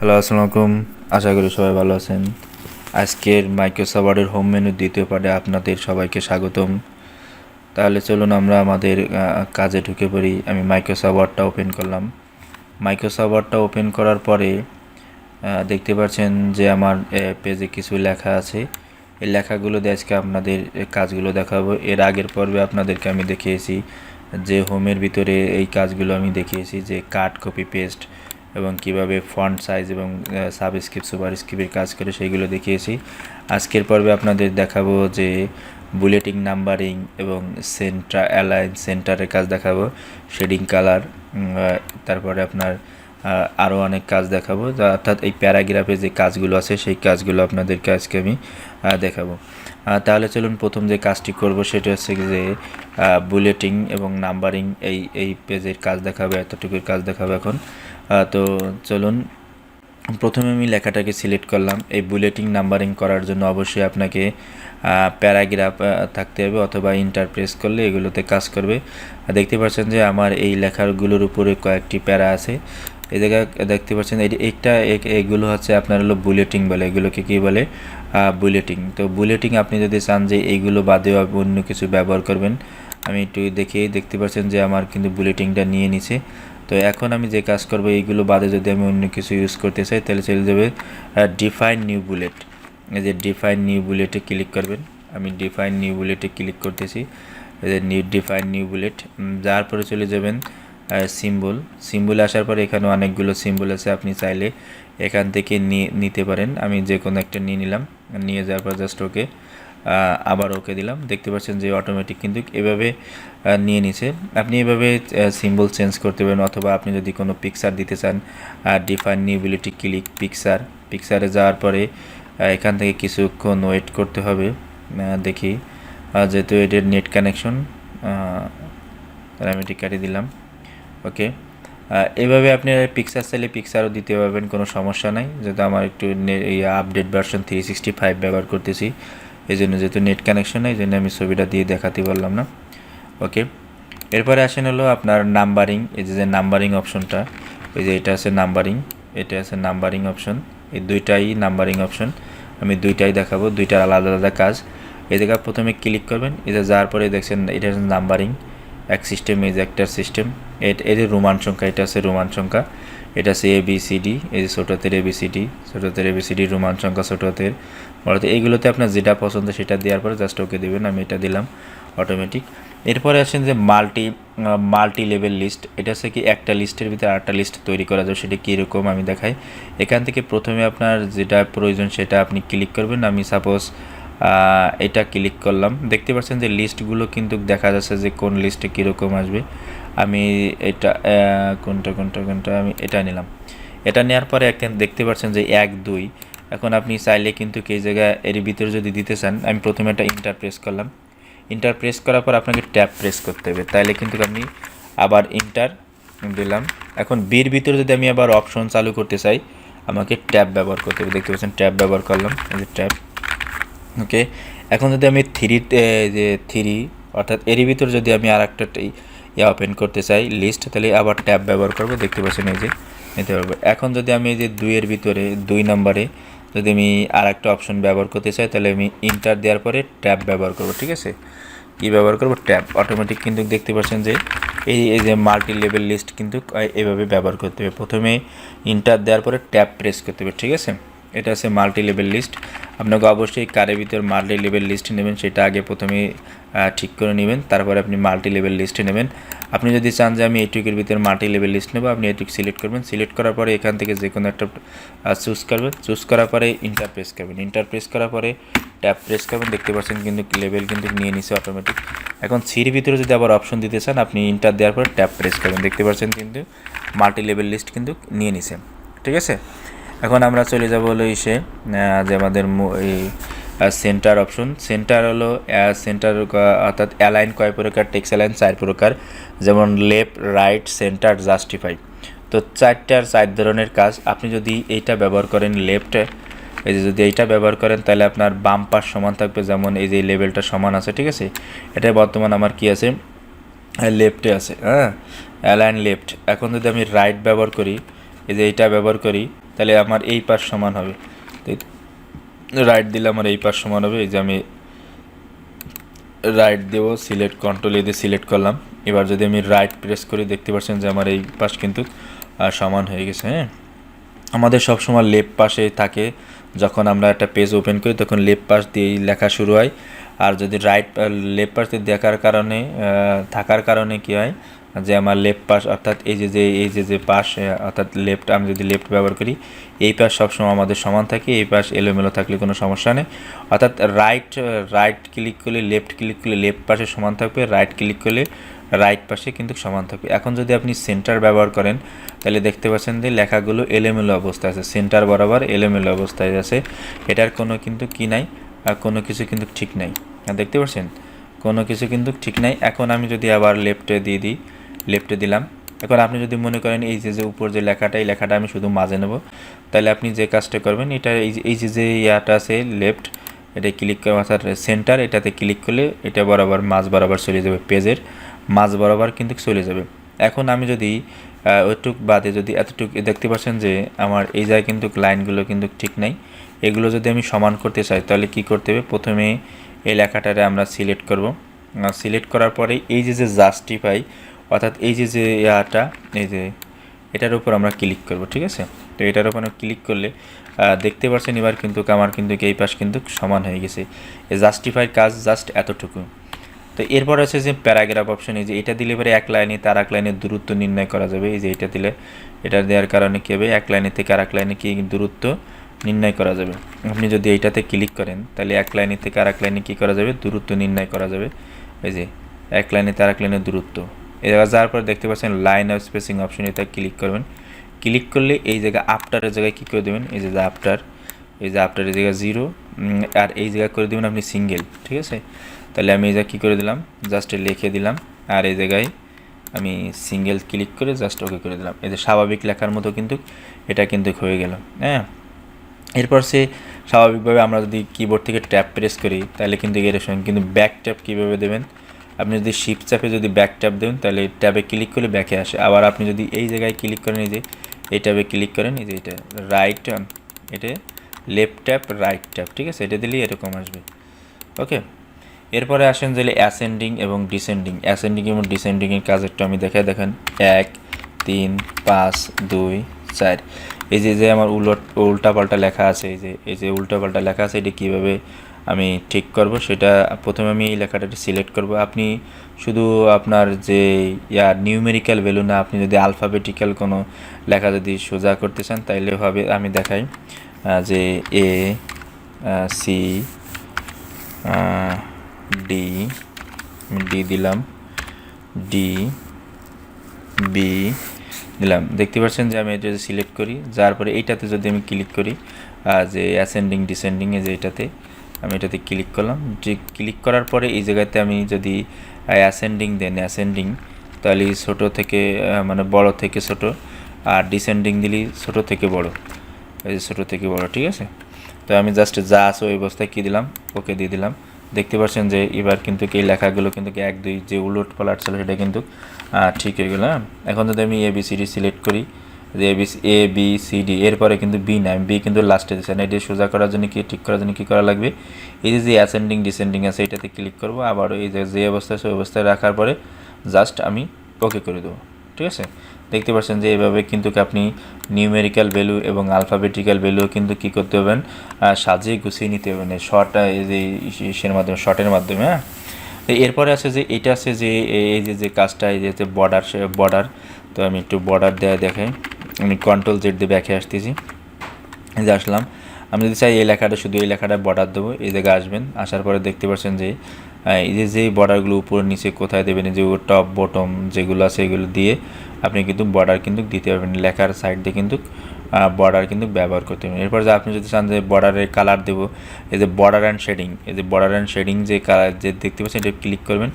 Hello, আসসালামু আলাইকুম। আশা করি সবাই ভালো আছেন। আজকের মাইক্রোসফট ওয়ার্ডের হোম মেনু দ্বিতীয় পার্টে আপনাদের সবাইকে স্বাগতম। তাহলে চলুন আমরা আমাদের কাজে ঢুকে পড়ি। আমি মাইক্রোসফট ওয়ার্ডটা ওপেন করলাম। মাইক্রোসফট ওয়ার্ডটা ওপেন করার পরে দেখতে পাচ্ছেন যে আমার পেজে কিছু লেখা আছে। এই লেখাগুলো দিয়ে আজকে আপনাদের কাজগুলো দেখাবো। এর আগের পর্বে আপনাদেরকে আমি দেখিয়েছি যে হোমের ভিতরে এই কাজগুলো আমি দেখিয়েছি, যে কাট, কপি, পেস্ট এবং কিভাবে ফন্ট সাইজ এবং সাবস্ক্রিপ্ট, সুপারস্ক্রিপ্টের কাজ করে সেইগুলো দেখিয়েছি। আজকের পর্বে আপনাদের দেখাবো যে বুলেটিং, নাম্বারিং এবং অ্যালাইন সেন্টারের কাজ দেখাবো, শেডিং কালার, তারপরে আপনার আরও অনেক কাজ দেখাবো, অর্থাৎ এই প্যারাগ্রাফে যে কাজগুলো আছে সেই কাজগুলো আপনাদেরকে আজকে আমি দেখাবো। তাহলে চলুন প্রথম যে কাজটি করব সেটা হচ্ছে যে বুলেটিং এবং নাম্বারিং এই পেজের কাজ দেখাবো, এতটুকুর কাজ দেখাবো এখন। তো চলুন প্রথমে আমি লেখাটাকে সিলেক্ট করলাম। এই বুলেটিং নাম্বারিং করার জন্য অবশ্যই আপনাকে প্যারাগ্রাফ থাকতে হবে অথবা ইন্টার প্রেস করলে এগুলোতে কাজ করবে। দেখতে পাচ্ছেন যে আমার এই লেখাগুলোর উপরে কয়েকটি প্যারা আছে। এই জায়গায় দেখতে পাচ্ছেন এগুলো হচ্ছে আপনার হলো বুলেটিং বলে, এগুলোকে কী বলে? বুলেটিং। তো বুলেটিং আপনি যদি চান যে এইগুলো বাদেও অন্য কিছু ব্যবহার করবেন, আমি একটু দেখতে পাচ্ছেন যে আমার কিন্তু বুলেটিংটা নিয়ে নিছে। তো এখন আমি যে কাজ করব, এইগুলো বাদে যদি আমি অন্য কিছু ইউজ করতে চাই তাহলে চলে যাবে ডিফাইন নিউ বুলেট। এই যে ডিফাইন নিউ বুলেটে ক্লিক করবেন। আমি ডিফাইন নিউ বুলেটে ক্লিক করতেছি। এই যে ডিফাইন নিউ বুলেট যাওয়ার পরে চলে যাবেন সিম্বলে আসার পরে এখানে অনেকগুলো সিম্বল আছে, আপনি চাইলে এখান থেকে নিতে পারেন। আমি যে কোনো একটা নিয়ে নিলাম, নিয়ে যাওয়ার পর জাস্ট ওকে, আবার ওকে দিলাম। দেখতে পাচ্ছেন যে অটোমেটিক কিন্তু এভাবে নিয়ে নিছে। আপনি এভাবে সিম্বল চেঞ্জ করতে পারেন, অথবা আপনি যদি কোনো পিকচার দিতে চান, ডিফাইন নিউ বুলেটে ক্লিক, পিকচারে যাওয়ার পরে এখান থেকে কিছুক্ষণ ওয়েট করতে হবে। দেখি, যেহেতু এটার নেট কানেকশন, আমি এটি কাটিয়ে দিলাম। ওকে, এভাবে আপনি পিকচার চাইলে পিকচারও দিতে পারবেন, কোনো সমস্যা নাই। যেহেতু আমার একটু আপডেট ভার্সন 365 ব্যবহার করতেছি, এই জন্য যেহেতু নেট কানেকশন নেই, এই জন্য আমি ছবিটা দিয়ে দেখাতে পারলাম না। ওকে, এরপরে আসেন হলো আপনার নাম্বারিং। এই যে নাম্বারিং অপশনটা, এই যে এটা আছে নাম্বারিং, এটা আছে নাম্বারিং অপশন, এই দুইটাই নাম্বারিং অপশন। আমি দুইটাই দেখাবো, দুইটার আলাদা আলাদা কাজ। এই জায়গায় প্রথমে ক্লিক করবেন, এটা যাওয়ার পরে দেখছেন এটা হচ্ছে নাম্বারিং, এক সিস্টেম, এই যে একটা সিস্টেম, এর রোমান সংখ্যা, এটা আছে রোমান সংখ্যা, এটা আছে ABCD, এই যে ছোটো হাতের ABCD, রোমান সংখ্যা ছোটো হাতের, বড় হাতের। এইগুলোতে আপনার যেটা পছন্দ সেটা দেওয়ার পরে জাস্ট ওকে দেবেন। আমি এটা দিলাম অটোমেটিক। এরপরে আসেন যে মাল্টি লেভেল লিস্ট। এটা হচ্ছে কি একটা লিস্টের ভিতরে আরেকটা লিস্ট তৈরি করা যায়, সেটা কীরকম আমি দেখাই। এখান থেকে প্রথমে আপনার যেটা প্রয়োজন সেটা আপনি ক্লিক করবেন। আমি সাপোজ এটা ক্লিক করলাম। দেখতে পাচ্ছেন যে লিস্টগুলো কিন্তু দেখা যাচ্ছে যে কোন লিস্টে কীরকম আসবে। আমি এটা কোনটা আমি এটা নিলাম। এটা নেওয়ার পরে এখন দেখতে পাচ্ছেন যে 1, 2। এখন আপনি চাইলে কিন্তু এই জায়গায় এর ভিতরে যদি দিতে চান, আমি প্রথমে একটা ইন্টার প্রেস করলাম। ইন্টার প্রেস করার পর আপনাকে ট্যাব প্রেস করতে হবে, তাইলে কিন্তু আপনি আবার ইন্টার দিলাম। এখন বির ভিতরে যদি আমি আবার অপশন চালু করতে চাই, আমাকে ট্যাব ব্যবহার করতে হবে। দেখতে পাচ্ছেন ট্যাব ব্যবহার করলাম, এই যে ট্যাব। ওকে, এখন যদি আমি থ্রি অর্থাৎ এর ভিতরে যদি আমি আর একটা ওপেন করতে চাই লিস্ট, তাহলে আবার ট্যাব ব্যবহার করবো। দেখতে পাচ্ছেন এই যে নিতে পারবো। এখন যদি আমি এই যে 2-এর ভিতরে 2 নম্বরে যদি আমি আর একটা অপশন ব্যবহার করতে চাই, তাহলে আমি ইন্টার দেওয়ার পরে ট্যাব ব্যবহার করবো। ঠিক আছে, কী ব্যবহার করবো? ট্যাব। অটোমেটিক কিন্তু দেখতে পাচ্ছেন যে এই যে মাল্টি লেভেল লিস্ট কিন্তু এভাবে ব্যবহার করতে হবে। প্রথমে ইন্টার দেওয়ার পরে ট্যাব প্রেস করতে হবে। ঠিক আছে, এটা আছে মাল্টি লেভেল লিস্ট। আপনাকে অবশ্যই কারের ভিতর মাল্টি লেভেল লিস্ট নেবেন, সেটা আগে প্রথমে ঠিক করে নেবেন, তারপরে আপনি মাল্টি লেভেল লিস্টে নেবেন। আপনি যদি চান যে আমি এইটুকের ভিতরে মাল্টি লেভেল লিস্ট নেব, আপনি এইটুকু সিলেক্ট করবেন। সিলেক্ট করার পরে এখান থেকে যে কোনো একটা চুজ করবেন। চুজ করার পরে ইন্টার প্রেস করবেন। ইন্টার প্রেস করার পরে ট্যাব প্রেস করবেন। দেখতে পাচ্ছেন কিন্তু লেভেল কিন্তু নিয়ে নিছে অটোমেটিক। এখন সির ভিতরে যদি আবার অপশন দিতে চান, আপনি ইন্টার দেওয়ার পরে ট্যাব প্রেস করবেন। দেখতে পাচ্ছেন কিন্তু মাল্টি লেভেল লিস্ট কিন্তু নিয়ে নিছে। ঠিক আছে, এখন আমরা চলে যাব হলো যে আমাদের এই সেন্টার অপশন। সেন্টার হলো সেন্টার অর্থাৎ অ্যালাইন কয় প্রকার? টেক্সট অ্যালাইন 4 প্রকার, যেমন লেফট, রাইট, সেন্টার, জাস্টিফাই। তো 4 ধরনের কাজ। আপনি যদি এইটা ব্যবহার করেন লেফটে, এই যে যদি এইটা ব্যবহার করেন তাহলে আপনার বাম পাশ সমান থাকবে, যেমন এই যে লেভেলটা সমান আছে। ঠিক আছে, এটা বর্তমান আমার কি আছে? লেফটে আছে, অ্যালাইন লেফট। এখন যদি আমি রাইট ব্যবহার করি, এই যে এইটা ব্যবহার করি, তাহলে আমার এই পাশ সমান হবে, রাইট দিলে আমার এই পাশ সমান হবে। এই যে আমি রাইট দেব, সিলেক্ট কন্ট্রোল এ দিয়ে সিলেক্ট করলাম। এবার যদি আমি রাইট প্রেস করি দেখতে পাচ্ছেন যে আমার এই পাশ কিন্তু সমান হয়ে গেছে। হ্যাঁ, আমাদের সবসময় লেফট পাশে থাকে, যখন আমরা একটা পেজ ওপেন করি তখন লেফট পাশ দিয়েই লেখা শুরু হয়। আর যদি লেফট পাশ দিয়ে থাকার কারণে কী হয় যে আমার লেফট পাশ অর্থাৎ এই যে পাশ অর্থাৎ লেফট, আমি যদি লেফট ব্যবহার করি এই পাশ সবসময় আমাদের সমান থাকে, এই পাশ এলোমেলো থাকলে কোনো সমস্যা নেই। অর্থাৎ রাইট ক্লিক করলে লেফট ক্লিক করলে লেফট পাশে সমান থাকবে, রাইট ক্লিক করলে রাইট পাশে কিন্তু সমান থাকবে। এখন যদি আপনি সেন্টার ব্যবহার করেন তাহলে দেখতে পাচ্ছেন যে লেখাগুলো এলোমেলো অবস্থায় আছে, সেন্টার বরাবর এলোমেলো অবস্থায় আছে। এটার কোনো কিন্তু কি নাই, কোনো কিছু কিন্তু ঠিক নাই। দেখতে পাচ্ছেন কোনো কিছু কিন্তু ঠিক নাই। এখন আমি যদি আবার লেফটে দিয়ে দিই, লেফটে দিলাম। এখন আপনি যদি মনে করেন এই যে উপর যে লেখাটা, এই লেখাটা আমি শুধু মাঝে নেব, তাহলে আপনি যে কাজটা করবেন এটা এই যে ইয়াটা আছে লেফট, এটা ক্লিক করে অর্থাৎ সেন্টার, এটাতে ক্লিক করলে এটা বরাবর মাঝ বরাবর চলে যাবে, পেজের মাঝ বরাবর কিন্তু চলে যাবে। এখন আমি যদি ওইটুক বাদে যদি এতটুকু দেখতে পাচ্ছেন যে আমার এই জায়গায় কিন্তু লাইনগুলো কিন্তু ঠিক নাই। এগুলো যদি আমি সমান করতে চাই তাহলে কি করতে হবে, প্রথমে এই লেখাটারে আমরা সিলেক্ট করব। সিলেক্ট করার পরে এই যে জাস্টিফাই অর্থাৎ এই যে ইয়াটা, এই যে এটার উপর আমরা ক্লিক করব। ঠিক আছে, তো এটার উপর ক্লিক করলে দেখতে পাচ্ছেন এবার কিন্তু আমার কিন্তু এই পাশ কিন্তু সমান হয়ে গেছে। এই জাস্টিফাইয়ের কাজ জাস্ট এতটুকু। তো এরপর আছে যে প্যারাগ্রাফ অপশন, এই যে এটা দিলে পরে এক লাইনে তার এক লাইনের দূরত্ব নির্ণয় করা যাবে। এই যে এটা দিলে, এটা দেওয়ার কারণে কী হবে, এক লাইনে থেকে আর এক লাইনে কি দূরত্ব নির্ণয় করা যাবে। আপনি যদি এইটাতে ক্লিক করেন তাহলে এক লাইনে থেকে আর এক লাইনে কী করা যাবে, দূরত্ব নির্ণয় করা যাবে। এই যে এক লাইনে থেকে আর এক লাইনের দূরত্ব, এবার যাওয়ার পর দেখতে পাচ্ছেন লাইন অফ স্পেসিং অপশন, এটা ক্লিক করবেন। ক্লিক করলে এই জায়গায় আফটারের জায়গায় কী করে দেবেন, এই যে আফটার, এই যে আফটারের জায়গায় 0 আর এই জায়গায় করে দেবেন আপনি সিঙ্গেল। ঠিক আছে, তাহলে আমি এই জায়গায় কী করে দিলাম, জাস্ট লিখে দিলাম, আর এই জায়গায় আমি সিঙ্গেল ক্লিক করে জাস্ট ওকে করে দিলাম। এই যে স্বাভাবিক লেখার মতো কিন্তু এটা কিন্তু হয়ে গেল। হ্যাঁ, এরপর সে স্বাভাবিকভাবে আমরা যদি কিবোর্ড থেকে ট্যাপ প্রেস করি তাহলে কিন্তু এর সঙ্গে কিন্তু ব্যাক ট্যাপ কীভাবে দেবেন, আপনি যদি শিফট চাপে যদি ব্যাক ট্যাপ দেবেন তাহলে ট্যাবে ক্লিক করলে ব্যাকে আসে। আবার আপনি যদি এই জায়গায় ক্লিক করেন, এই যে এই ট্যাবে ক্লিক করেন, এই যে এটা রাইট, এটা লেফট ট্যাপ রাইট ট্যাপ। ঠিক আছে, এটা দিলেই এরকম আসবে। ওকে, এরপরে আসেন যে অ্যাসেন্ডিং এবং ডিসেন্ডিং। অ্যাসেন্ডিং এবং ডিসেন্ডিংয়ের কাজ একটু আমি দেখেন 1 3 5 2 4। এই যে আমার উল্টাপাল্টা লেখা আছে, এই যে উল্টাপাল্টা লেখা আছে, এটি কীভাবে আমি ঠিক করব সেটা প্রথমে আমি এই লেখাটা সিলেক্ট করব। আপনি শুধু আপনার যে নিউমেরিক্যাল ভ্যালু না, আপনি যদি আলফাবেটিক্যাল কোনো লেখা যদি সোজা করতে চান তাইলে হবে। আমি দেখাই যে এ সি ডি, ডি দিলাম, ডি বি দিলাম। দেখতে পাচ্ছেন যে আমি এটা যদি সিলেক্ট করি, যার পরে এইটাতে যদি আমি ক্লিক করি যে অ্যাসেন্ডিং ডিসেন্ডিংয়ে, যে এটাতে আমি এটাতে ক্লিক করলাম। যে ক্লিক করার পরে এই জায়গাতে আমি যদি অ্যাসেন্ডিং দেন অ্যাসেন্ডিং, তাহলে ছোটো থেকে মানে বড় থেকে ছোট, আর ডিসেন্ডিং দিলি ছোট থেকে বড়, এই যে ছোটো থেকে বড়। ঠিক আছে, তো আমি জাস্ট যা আছে ওই অবস্থায় কী দিলাম, ওকে দিয়ে দিলাম। দেখতে পাচ্ছেন যে এবার কিন্তু এই লেখাগুলো কিন্তু 1 2 যে উলট পালট ছিল সেটা কিন্তু ঠিক হয়ে গেল। এখন যদি আমি ABCD সিলেক্ট করি, যে ABCD এরপরে কিন্তু বি না, আমি বি কিন্তু লাস্টে দিচ্ছি না। এটা সোজা করার জন্য কি, ঠিক করার জন্য কী করা লাগবে, এই যে অ্যাসেন্ডিং ডিসেন্ডিং আছে এটাতে ক্লিক করব। আবার এই যে অবস্থায় আছে ওই অবস্থায় রাখার পরে জাস্ট আমি ওকে করে দেবো। ঠিক আছে, দেখতে পাচ্ছেন যে এইভাবে কিন্তু আপনি নিউমেরিক্যাল ভ্যালু এবং আলফাবেটিক্যাল ভ্যালু কিন্তু কী করতে হবেন, সাজিয়ে গুছিয়ে নিতে হবেন শর্ট, এই যে ইসের মাধ্যমে, শর্টের মাধ্যমে। হ্যাঁ, এরপরে আছে যে এটা আছে যে এই যে কাজটা, এই যে বর্ডার, তো আমি একটু বর্ডার দেখাই। আমি Ctrl Z দিয়ে ব্যাকে আসতেছি, এই যে আসলাম। আমি যদি চাই এই লেখাটা, শুধু এই লেখাটা বর্ডার দেবো, এই জায়গায় আসবেন। আসার পরে দেখতে পাচ্ছেন যে এই যে বর্ডারগুলো উপর নিচে কোথায় দেবেন, যে টপ বটম যেগুলো আছে এগুলো দিয়ে আপনি কিন্তু বর্ডার কিন্তু দিতে পারবেন, লেখার সাইড দিয়ে কিন্তু বর্ডার কিন্তু ব্যবহার করতে পারবেন। এরপর যে আপনি যদি চান যে বর্ডারের কালার দেবো, এই যে বর্ডার অ্যান্ড শেডিং, এই যে বর্ডার অ্যান্ড শেডিং যে কালার যে দেখতে পাচ্ছেন এটা ক্লিক করবেন।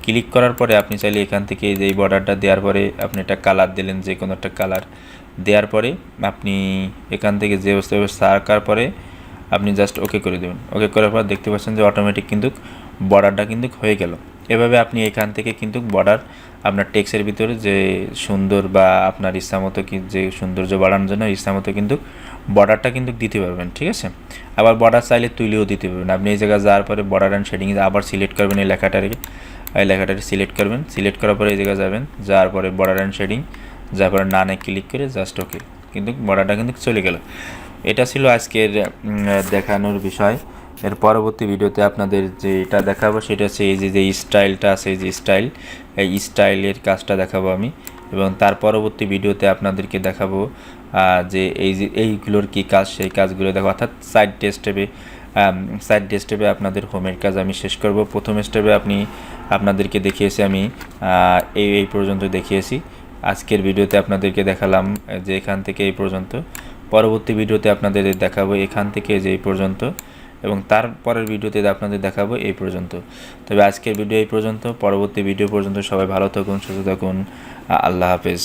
ক্লিক করার পরে আপনি চাইলে এখান থেকে যে এই বর্ডারটা দেওয়ার পরে আপনি একটা কালার দিলেন, যে কোনো একটা কালার দেওয়ার পরে আপনি এখান থেকে যে অবস্থা আঁকার পরে আপনি জাস্ট ওকে করে দেবেন। ওকে করার পর দেখতে পাচ্ছেন যে অটোমেটিক কিন্তু বর্ডারটা কিন্তু হয়ে গেল। এভাবে আপনি এখান থেকে কিন্তু বর্ডার আপনার টেক্সের ভিতরে যে সুন্দর বা আপনার ইচ্ছামতো কি যে সৌন্দর্য বাড়ানোর জন্য ইচ্ছামতো কিন্তু বর্ডারটা কিন্তু দিতে পারবেন, ঠিক আছে। আবার বর্ডার চাইলে তুলেও দিতে পারবেন। আপনি এই জায়গায় যাওয়ার পরে বর্ডার অ্যান্ড শেডিং আবার সিলেক্ট করবেন এই লেখাটাকে সিলেক্ট করবেন, সিলেক্ট করার পরে এই জায়গায় যাবেন, যাওয়ার পরে বর্ডার অ্যান্ড শেডিং, যার পরে নানে ক্লিক করে জাস্ট ওকে, কিন্তু বর্ডারটা কিন্তু চলে গেল। এটা ছিল আজকের দেখানোর বিষয়। এর পরবর্তী ভিডিওতে আপনাদের যেটা দেখাবো সেটা হচ্ছে এই যে স্টাইলটা আছে, এই যে স্টাইল, এই স্টাইলের কাজটা দেখাবো আমি। এবং তার পরবর্তী ভিডিওতে আপনাদেরকে দেখাবো যে এই যে এইগুলোর কী কাজ, সেই কাজগুলো দেখো, অর্থাৎ সাইড স্টেপে আপনাদের হোমের কাজ আমি শেষ করব। প্রথম স্টেপে আপনাদেরকে দেখিয়েছি আমি এই পর্যন্ত দেখিয়েছি। আজকের ভিডিওতে আপনাদেরকে দেখালাম যে এখান থেকে এই পর্যন্ত। পরবর্তী ভিডিওতে আপনাদের দেখাবো এখান থেকে যে এই পর্যন্ত, এবং তারপরের ভিডিওতে আপনাদের দেখাবো এই পর্যন্ত। তবে আজকের ভিডিও এই পর্যন্ত, পরবর্তী ভিডিও পর্যন্ত সবাই ভালো থাকুন, সুস্থ থাকুন, আল্লাহ হাফেজ।